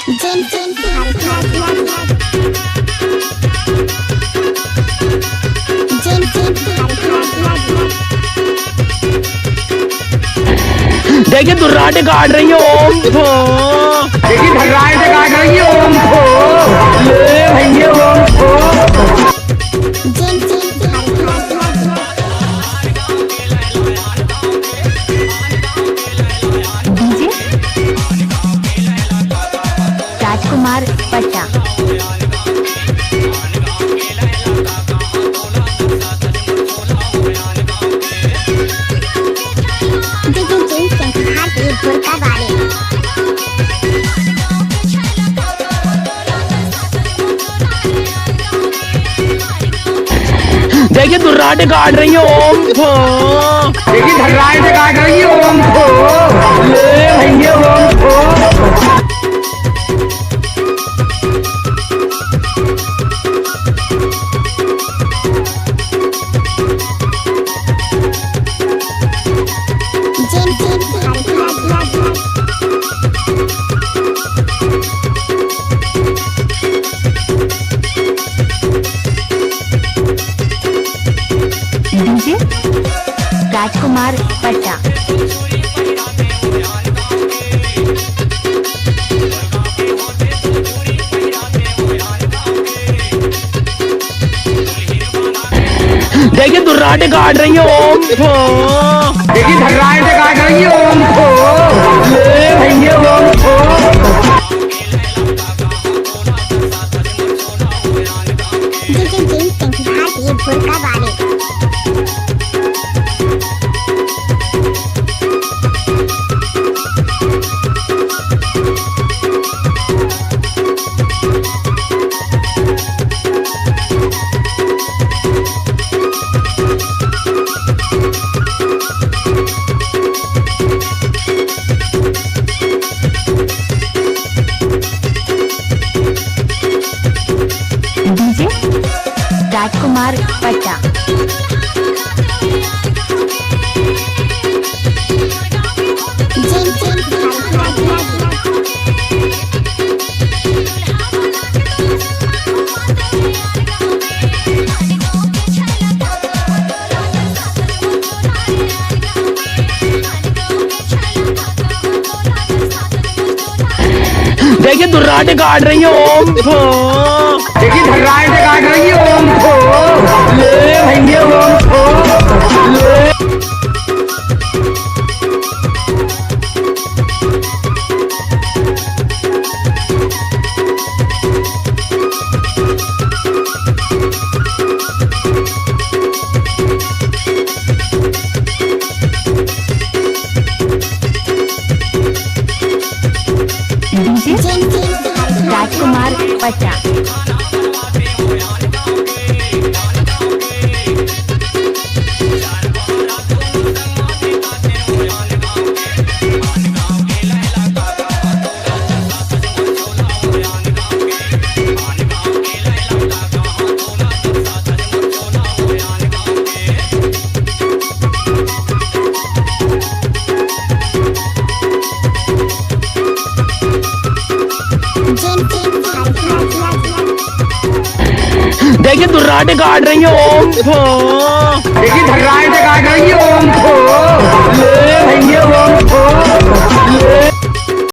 जिन जिन देखिए दुर्राटे काट रही है ओम को। देखिए धर्राटे काट रही है ओम को। ले भैया ओम को। डीजे राजकुमार पट्टा। देखिए दुर्राटे काट रही है ओम को। देखिए धर्राटे काट रही है ओम को। ले भैया ओम को। डीजे राजकुमार पट्टा। देखिए दुर्राटे काट रही है ओम को। देखिए धर्राटे काट रही है ओम को। ले भैया ओम को। डीजे राजकुमार पट्टा। देखिए दुर्राटे काट रही है ओम को। देखिए धर्राटे काट रही है ओम को। ले भैया ओम को। ले डीजे राजकुमार पट्टा। देखिए दुर्राटे काट रही है ओम को। देखिए धर्राटे काट रही है ओम को। ले भैया ओम को।